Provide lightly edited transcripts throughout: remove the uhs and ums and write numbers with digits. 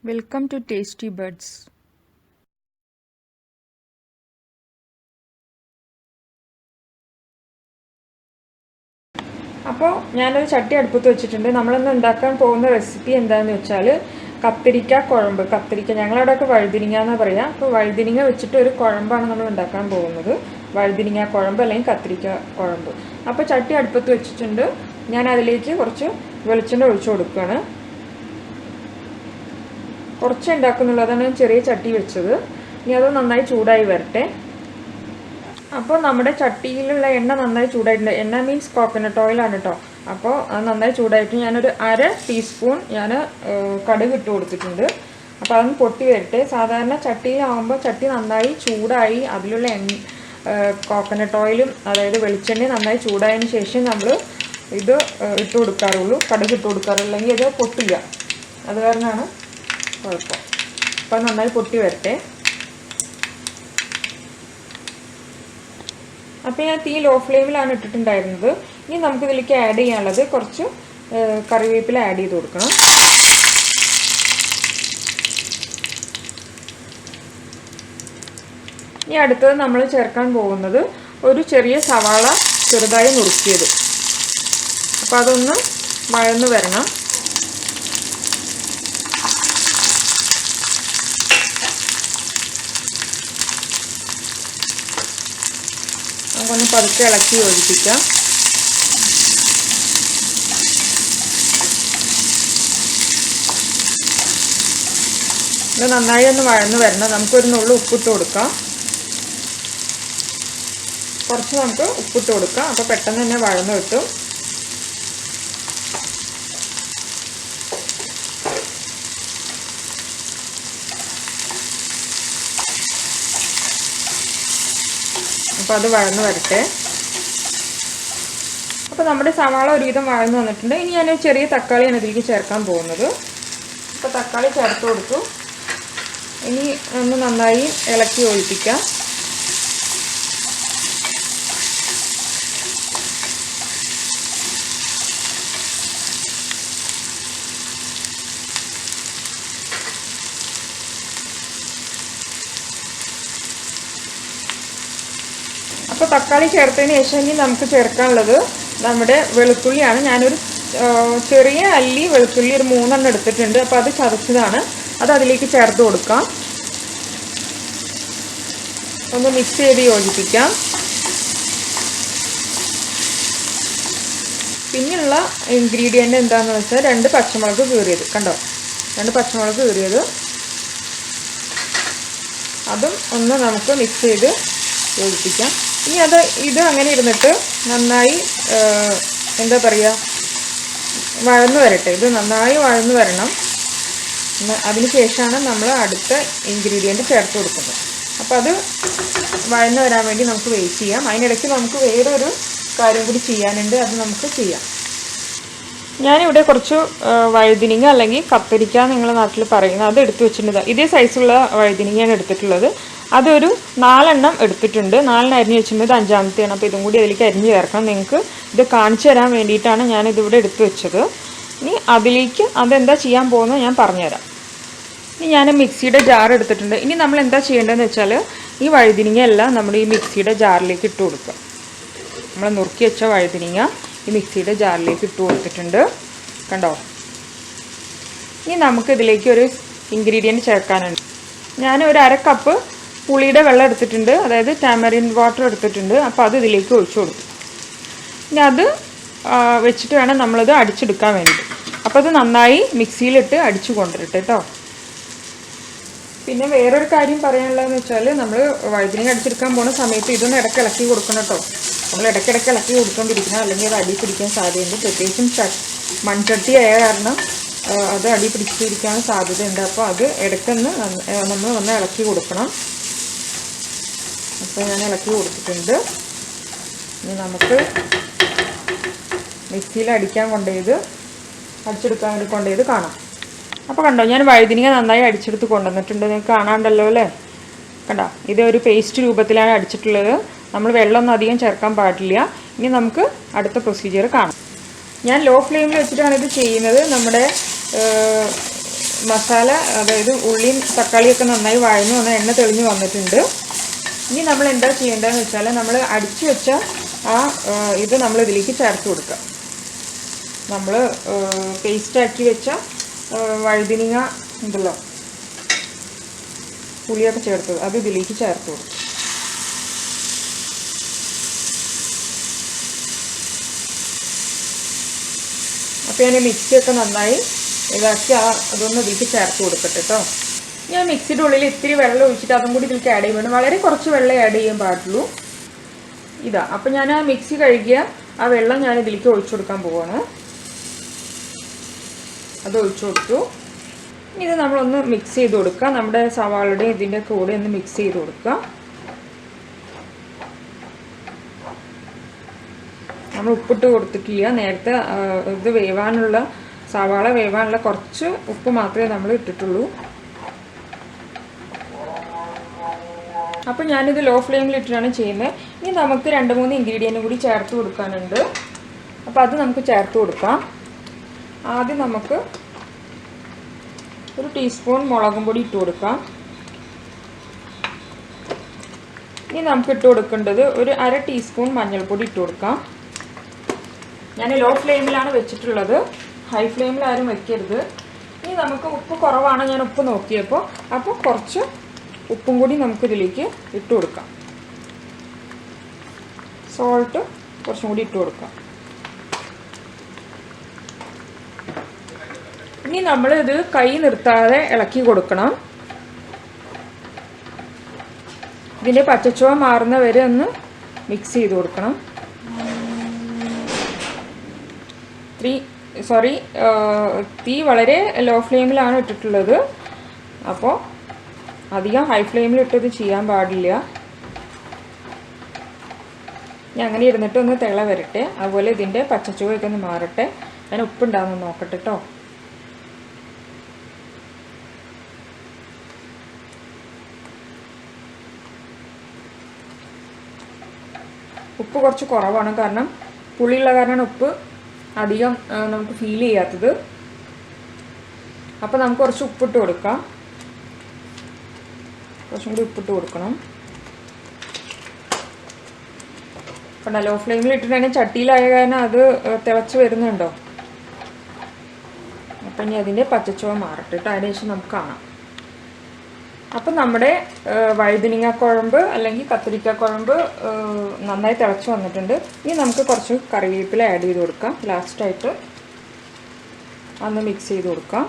Welcome to Tasty Buds. അപ്പോൾ ഞാനൊരു ചട്ടി അടുപ്പത്ത് വെച്ചിട്ടുണ്ട്. നമ്മളിന്ന് ഉണ്ടാക്കാൻ പോകുന്ന റെസിപ്പി എന്താണെന്ന് വെച്ചാൽ കത്തിരിക്ക കുഴമ്പ്. കത്തിരിക്ക ഞങ്ങളവിടെയൊക്കെ വഴുതിനിങ്ങ എന്നാണ് പറയുക. അപ്പോൾ വഴുതിനിങ്ങ വെച്ചിട്ട് ഒരു കുഴമ്പാണ് നമ്മൾ ഉണ്ടാക്കാൻ പോകുന്നത്. വഴുതിനിങ്ങ കുഴമ്പ് അല്ലെങ്കിൽ കത്തിരിക്ക കുഴമ്പ്. അപ്പോൾ ചട്ടി അടുപ്പത്ത് വെച്ചിട്ടുണ്ട്. ഞാൻ അതിലേക്ക് കുറച്ച് വെളിച്ചെണ്ണ ഒഴിച്ചു കൊടുക്കുകയാണ്. കുറച്ച് ഉണ്ടാക്കുന്നുള്ളൂ, അതാണ് ഞാൻ ചെറിയ ചട്ടി വെച്ചത്. ഇനി അത് നന്നായി ചൂടായി വരട്ടെ. അപ്പോൾ നമ്മുടെ ചട്ടിയിലുള്ള എണ്ണ നന്നായി ചൂടായിട്ടുണ്ട്. എണ്ണ മീൻസ് കോക്കനട്ട് ഓയിലാണ് കേട്ടോ. അപ്പോൾ അത് നന്നായി ചൂടായിട്ട് ഞാനൊരു 1/2 ടീസ്പൂൺ ഞാൻ കടുക് ഇട്ട് കൊടുത്തിട്ടുണ്ട്. അപ്പോൾ അതൊന്ന് പൊട്ടി വരട്ടെ. സാധാരണ ചട്ടിയിലാവുമ്പോൾ ചട്ടി നന്നായി ചൂടായി അതിലുള്ള കോക്കനട്ട് ഓയിലും അതായത് വെളിച്ചെണ്ണയും നന്നായി ചൂടായതിന് ശേഷം നമ്മൾ ഇത് ഇട്ട് കൊടുക്കാറുള്ളൂ, കടുക് ഇട്ട് കൊടുക്കാറുള്ളൂ, അല്ലെങ്കിൽ ഇത് പൊട്ടില്ല. അത് കാരണമാണ് കുഴപ്പം. അപ്പോൾ നന്നായി പൊട്ടി വരട്ടെ. അപ്പോൾ ഞാൻ തീ ലോ ഫ്ലെയിമിലാണ് ഇട്ടിട്ടുണ്ടായിരുന്നത്. ഇനി നമുക്കിതിലേക്ക് ആഡ് ചെയ്യാനുള്ളത് കുറച്ച് കറിവേപ്പില ആഡ് ചെയ്ത് കൊടുക്കണം. ഇനി അടുത്തത് നമ്മൾ ചേർക്കാൻ പോകുന്നത് ഒരു ചെറിയ സവാള ചെറുതായി നുറുക്കിയത്. അപ്പോൾ അതൊന്ന് വഴന്ന് വരണം. നമുക്കൊന്ന് പതുക്കെ ഇളക്കി യോജിപ്പിക്കാം. ഇത് നന്നായി ഒന്ന് വഴന്ന് വരണം. നമുക്കൊരു നുള്ളു ഉപ്പിട്ട് കൊടുക്കാം. കുറച്ച് നമുക്ക് ഉപ്പിട്ട് കൊടുക്കാം. അപ്പോൾ പെട്ടെന്ന് തന്നെ വഴന്ന് കിട്ടും. അപ്പോൾ അത് വഴന്ന് വരട്ടെ. അപ്പോൾ നമ്മുടെ സവാള ഒരുവിധം വഴന്ന് വന്നിട്ടുണ്ട്. ഇനി ഞാനൊരു ചെറിയ തക്കാളിയാണ് ഇതിലേക്ക് ചേർക്കാൻ പോകുന്നത്. അപ്പോൾ തക്കാളി ചേർത്ത് കൊടുത്തു. ഇനി ഒന്ന് നന്നായി ഇളക്കി ഒഴിപ്പിക്കാം. അപ്പോൾ തക്കാളി ചേർത്തതിന് ശേഷം ഇനി നമുക്ക് ചേർക്കാനുള്ളത് നമ്മുടെ വെളുത്തുള്ളിയാണ്. ഞാനൊരു ചെറിയ അല്ലി വെളുത്തുള്ളി ഒരു 3 എണ്ണം എടുത്തിട്ടുണ്ട്. അപ്പോൾ അത് ചതച്ചതാണ്. അത് അതിലേക്ക് ചേർത്ത് കൊടുക്കാം. ഒന്ന് മിക്സ് ചെയ്ത് യോജിപ്പിക്കാം. പിന്നെയുള്ള ഇൻഗ്രീഡിയൻ്റ് എന്താണെന്ന് വെച്ചാൽ 2 പച്ചമുളക് കീറിയത്. കണ്ടോ, 2 പച്ചമുളക് കീറിയത്. അതും ഒന്ന് നമുക്ക് മിക്സ് ചെയ്ത് യോജിപ്പിക്കാം. ഇനി ഇത് അങ്ങനെ ഇരുന്നിട്ട് നന്നായി എന്താ പറയുക, വഴന്ന് വരട്ടെ. ഇത് നന്നായി വഴന്ന് വരണം. അതിന് ശേഷമാണ് നമ്മൾ അടുത്ത ഇൻഗ്രീഡിയൻറ്റ് ചേർത്ത് കൊടുക്കുന്നത്. അപ്പോൾ അത് വഴന്ന് വരാൻ വേണ്ടി നമുക്ക് വെയിറ്റ് ചെയ്യാം. അതിനിടയ്ക്ക് നമുക്ക് വേറൊരു കാര്യം കൂടി ചെയ്യാനുണ്ട്. അത് നമുക്ക് ചെയ്യാം. ഞാനിവിടെ കുറച്ച് വഴുതിനിങ്ങ അല്ലെങ്കിൽ കത്തിരിക്ക നിങ്ങളുടെ നാട്ടിൽ പറയുന്നത് അത് എടുത്തു വെച്ചിട്ടുണ്ട്. ഇതേ സൈസുള്ള വഴുതിനിങ്ങയാണ് എടുത്തിട്ടുള്ളത്. അതൊരു 4 എണ്ണം എടുത്തിട്ടുണ്ട്. 4 അരിഞ്ഞ് വെച്ചിട്ടുണ്ട്. 5-ാമത്തെയാണ്. അപ്പോൾ ഇതും കൂടി അതിലേക്ക് അരിഞ്ഞ് ചേർക്കണം. നിങ്ങൾക്ക് ഇത് കാണിച്ചു തരാൻ വേണ്ടിയിട്ടാണ് ഞാനിതിവിടെ എടുത്തു വെച്ചത്. ഇനി അതിലേക്ക് അതെന്താ ചെയ്യാൻ പോകുന്നത് ഞാൻ പറഞ്ഞുതരാം. ഇനി ഞാൻ മിക്സിയുടെ ജാർ എടുത്തിട്ടുണ്ട്. ഇനി നമ്മൾ എന്താ ചെയ്യേണ്ടതെന്ന് വെച്ചാൽ ഈ വഴുതിനിങ്ങ എല്ലാം നമ്മൾ ഈ മിക്സിയുടെ ജാറിലേക്ക് ഇട്ട് കൊടുക്കുക. നമ്മൾ നുറുക്കി വെച്ച വഴുതിനിങ്ങ ഈ മിക്സിയുടെ ജാറിലേക്ക് ഇട്ട് കൊടുത്തിട്ടുണ്ട്. കണ്ടോ. ഇനി നമുക്കിതിലേക്ക് ഒരു ഇൻഗ്രീഡിയൻറ്റ് ചേർക്കാനുണ്ട്. ഞാൻ ഒരു 1/2 കപ്പ് പുളിയുടെ വെള്ളം എടുത്തിട്ടുണ്ട്. അതായത് tamarind വാട്ടർ എടുത്തിട്ടുണ്ട്. അപ്പോൾ അത് ഇതിലേക്ക് ഒഴിച്ചു കൊടുക്കും. ഇനി അത് വെച്ചിട്ട് വേണം നമ്മളത് അടിച്ചെടുക്കാൻ വേണ്ടിയിട്ട്. അപ്പോൾ അത് നന്നായി മിക്സിയിലിട്ട് അടിച്ചു കൊണ്ടുവരട്ടെ കേട്ടോ. പിന്നെ വേറൊരു കാര്യം പറയാനുള്ളതെന്ന് വെച്ചാൽ നമ്മൾ വഴുതിനിങ്ങ അടിച്ചെടുക്കാൻ പോകുന്ന സമയത്ത് ഇതൊന്ന് ഇടയ്ക്ക് ഇളക്കി കൊടുക്കണം കേട്ടോ. നമ്മൾ ഇടയ്ക്കിടയ്ക്ക് ഇളക്കി കൊടുത്തോണ്ടിരിക്കണം, അല്ലെങ്കിൽ അത് അടി പിടിക്കാൻ സാധ്യതയുണ്ട്. പ്രത്യേകിച്ചും മൺചട്ടി ആയ കാരണം അത് അടി പിടിച്ചിരിക്കാൻ സാധ്യതയുണ്ട്. അപ്പോൾ അത് ഇടയ്ക്കൊന്ന് നമ്മൾ ഒന്ന് ഇളക്കി കൊടുക്കണം. അപ്പോൾ ഞാൻ ഇളക്കി കൊടുത്തിട്ടുണ്ട്. ഇനി നമുക്ക് മിക്സിയിൽ അടിച്ചെടുക്കാൻ വേണ്ടി കൊണ്ടുപോയത് കാണാം. അപ്പോൾ കണ്ടോ, ഞാൻ വഴുതിനിങ്ങ നന്നായി അടിച്ചെടുത്ത് കൊണ്ടുവന്നിട്ടുണ്ട്. നിങ്ങൾക്ക് കാണാണ്ടല്ലോ അല്ലേ. കണ്ടോ, ഇത് ഒരു പേസ്റ്റ് രൂപത്തിലാണ് അടിച്ചിട്ടുള്ളത്. നമ്മൾ വെള്ളമൊന്നും അധികം ചേർക്കാൻ പാടില്ല. ഇനി നമുക്ക് അടുത്ത പ്രൊസീജിയർ കാണാം. ഞാൻ ലോ ഫ്ലെയിമിൽ വെച്ചിട്ടാണ് ഇത് ചെയ്യുന്നത്. നമ്മുടെ മസാല അതായത് ഉള്ളിയും തക്കാളിയൊക്കെ നന്നായി വഴന്നു വന്ന എണ്ണ തെളിഞ്ഞ് വന്നിട്ടുണ്ട്. ഇനി നമ്മൾ എന്താ ചെയ്യേണ്ടതെന്ന് വെച്ചാൽ നമ്മൾ അടിച്ചു വെച്ച ഇത് നമ്മൾ ഇതിലേക്ക് ചേർത്ത് കൊടുക്കുക. നമ്മൾ പേസ്റ്റാക്കി വെച്ച വഴുതിനിങ്ങ ഉണ്ടല്ലോ, പുളിയൊക്കെ ചേർത്തത്, അത് ഇതിലേക്ക് ചേർത്ത് കൊടുക്കും. അപ്പോൾ ഞാൻ മിക്സിയൊക്കെ നന്നായി ഇതാക്കി അതൊന്ന് ഇതിലേക്ക് ചേർത്ത് കൊടുക്കട്ടെ കേട്ടോ. ഞാൻ മിക്സിയുടെ ഉള്ളിൽ ഇത്തിരി വെള്ളം ഒഴിച്ചിട്ട് അതും കൂടി ഇതിലേക്ക് ആഡ് ചെയ്യുമ്പോൾ വളരെ കുറച്ച് വെള്ളം ആഡ് ചെയ്യാൻ പാടുള്ളൂ. ഇതാ, അപ്പോൾ ഞാൻ ആ മിക്സി കഴുകിയ ആ വെള്ളം ഞാൻ ഇതിലേക്ക് ഒഴിച്ചു കൊടുക്കാൻ പോവാണ്. അത് ഒഴിച്ചു കൊടുത്തു. ഇത് നമ്മളൊന്ന് മിക്സ് ചെയ്ത് കൊടുക്കുക. നമ്മുടെ സവാളയുടെയും ഇതിൻ്റെ കൂടെ ഒന്ന് മിക്സ് ചെയ്ത് കൊടുക്കുക. നമ്മൾ ഉപ്പിട്ട് കൊടുത്തിട്ടില്ല. നേരത്തെ ഇത് വേവാനുള്ള സവാള വേവാനുള്ള കുറച്ച് ഉപ്പ് മാത്രമേ നമ്മൾ ഇട്ടിട്ടുള്ളൂ. അപ്പോൾ ഞാനിത് ലോ ഫ്ലെയിമിലിട്ടിട്ടാണ് ചെയ്യുന്നത്. ഇനി നമുക്ക് 2-3 ഇൻഗ്രീഡിയൻറ്റും കൂടി ചേർത്ത് കൊടുക്കാനുണ്ട്. അപ്പോൾ അത് നമുക്ക് ചേർത്ത് കൊടുക്കാം. ആദ്യം നമുക്ക് 1 ടീസ്പൂൺ മുളകും പൊടി ഇട്ട് കൊടുക്കാം. ഇനി നമുക്ക് ഇട്ട് കൊടുക്കേണ്ടത് 1/2 ടീസ്പൂൺ മഞ്ഞൾപ്പൊടി ഇട്ട് കൊടുക്കാം. ഞാൻ ലോ ഫ്ലെയിമിലാണ് വെച്ചിട്ടുള്ളത്, ഹൈ ഫ്ലെയിമിൽ ആരും വെക്കരുത്. ഇനി നമുക്ക് ഉപ്പ് കുറവാണ്, ഞാൻ ഉപ്പ് നോക്കിയപ്പോൾ, അപ്പോൾ കുറച്ച് ഉപ്പും കൂടി നമുക്കിതിലേക്ക് ഇട്ട് കൊടുക്കാം. സോൾട്ട് കുറച്ചും കൂടി ഇട്ട് കൊടുക്കാം. ഇനി നമ്മളിത് കൈ നിർത്താതെ ഇളക്കി കൊടുക്കണം. ഇതിൻ്റെ പച്ചച്ചുവ മാറുന്ന വരെ ഒന്ന് മിക്സ് ചെയ്ത് കൊടുക്കണം. തീ വളരെ ലോ ഫ്ലെയിമിലാണ് ഇട്ടിട്ടുള്ളത്. അപ്പോൾ അധികം ഹൈ ഫ്ലെയിമിലിട്ടത് ചെയ്യാൻ പാടില്ല. ഞാൻ അങ്ങനെ ഇരുന്നിട്ട് ഒന്ന് തിള വരട്ടെ. അതുപോലെ ഇതിൻ്റെ പച്ചച്ചുവയൊക്കെ ഒന്ന് മാറട്ടെ. ഞാൻ ഉപ്പുണ്ടാകുമെന്ന് നോക്കട്ടെ കേട്ടോ. ഉപ്പ് കുറച്ച് കുറവാണ്, കാരണം പുളിയുള്ള കാരണമാണ് ഉപ്പ് അധികം നമുക്ക് ഫീൽ ചെയ്യാത്തത്. അപ്പോൾ നമുക്ക് കുറച്ച് ഉപ്പിട്ട് കൊടുക്കാം. കുറച്ചും കൂടി ഉപ്പിട്ട് കൊടുക്കണം. കണ്ടോ, ലോ ഫ്ലെയിമിൽ ഇട്ടിട്ടുണ്ടെങ്കിൽ ചട്ടിയിലായ കാരണം അത് തിളച്ച് വരുന്നുണ്ടോ. അപ്പം ഇനി അതിൻ്റെ പച്ചച്ചുവ മാറട്ടെ കേട്ടോ. അതിനുശേഷം നമുക്ക് കാണാം. അപ്പം നമ്മുടെ വഴുതനങ്ങാക്കുഴമ്പ് അല്ലെങ്കിൽ കത്തിരിക്കാക്കുഴമ്പ് നന്നായി തിളച്ച് വന്നിട്ടുണ്ട്. ഇനി നമുക്ക് കുറച്ച് കറിവേപ്പില ആഡ് ചെയ്ത് കൊടുക്കാം. ലാസ്റ്റായിട്ട് അന്ന് മിക്സ് ചെയ്ത് കൊടുക്കാം.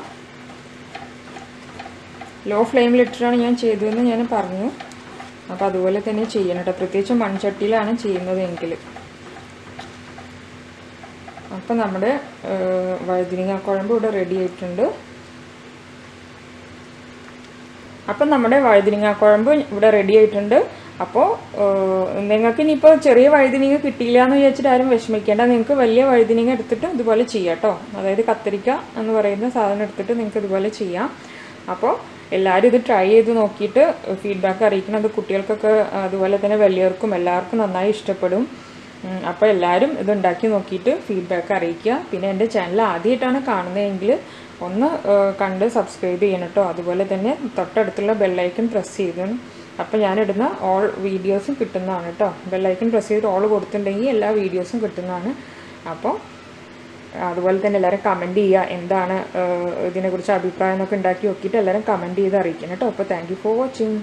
ലോ ഫ്ലെയിമിലിട്ടിട്ടാണ് ഞാൻ ചെയ്തതെന്ന് ഞാൻ പറഞ്ഞു. അപ്പോൾ അതുപോലെ തന്നെ ചെയ്യണം കേട്ടോ. പ്രത്യേകിച്ച് മൺചട്ടിയിലാണ് ചെയ്യുന്നതെങ്കിൽ. അപ്പം നമ്മുടെ വഴുതനങ്ങാക്കുഴമ്പ് ഇവിടെ റെഡി ആയിട്ടുണ്ട്. അപ്പം നമ്മുടെ വഴുതനങ്ങാക്കുഴമ്പ് ഇവിടെ റെഡി ആയിട്ടുണ്ട്. അപ്പോൾ നിങ്ങൾക്ക് ഇനിയിപ്പോൾ ചെറിയ വഴുതനങ്ങ കിട്ടിയില്ല എന്ന് വിചാരിച്ചിട്ട് ആരും വിഷമിക്കേണ്ട. നിങ്ങൾക്ക് വലിയ വഴുതനങ്ങ എടുത്തിട്ട് ഇതുപോലെ ചെയ്യാം കേട്ടോ. അതായത് കത്തിരിക്ക എന്ന് പറയുന്ന സാധനം എടുത്തിട്ട് നിങ്ങൾക്ക് ഇതുപോലെ ചെയ്യാം. അപ്പോൾ എല്ലാവരും ഇത് ട്രൈ ചെയ്ത് നോക്കിയിട്ട് ഫീഡ്ബാക്ക് അറിയിക്കണം. അത് കുട്ടികൾക്കൊക്കെ അതുപോലെ തന്നെ വലിയവർക്കും എല്ലാവർക്കും നന്നായി ഇഷ്ടപ്പെടും. അപ്പോൾ എല്ലാവരും ഇത് ഉണ്ടാക്കി നോക്കിയിട്ട് ഫീഡ്ബാക്ക് അറിയിക്കുക. പിന്നെ എൻ്റെ ചാനൽ ആദ്യമായിട്ടാണ് കാണുന്നതെങ്കിൽ ഒന്ന് കണ്ട് സബ്സ്ക്രൈബ് ചെയ്യണം കേട്ടോ. അതുപോലെ തന്നെ തൊട്ടടുത്തുള്ള ബെല്ലൈക്കൺ പ്രസ് ചെയ്യണം. അപ്പോൾ ഞാനിടുന്ന ഓൾ വീഡിയോസും കിട്ടുന്നതാണ് കേട്ടോ. ബെല്ലൈക്കൺ പ്രസ് ചെയ്ത് ഓൾ കൊടുത്തിട്ടുണ്ടെങ്കിൽ എല്ലാ വീഡിയോസും കിട്ടുന്നതാണ്. അപ്പോൾ അതുപോലെ തന്നെ എല്ലാവരും കമൻറ്റ് ചെയ്യുക, എന്താണ് ഇതിനെക്കുറിച്ച് അഭിപ്രായം എന്നൊക്കെ ഉണ്ടാക്കി നോക്കിയിട്ട് എല്ലാവരും കമൻറ്റ് ചെയ്ത് അറിയിക്കണം കേട്ടോ. അപ്പോൾ താങ്ക് യു ഫോർ വാച്ചിങ്.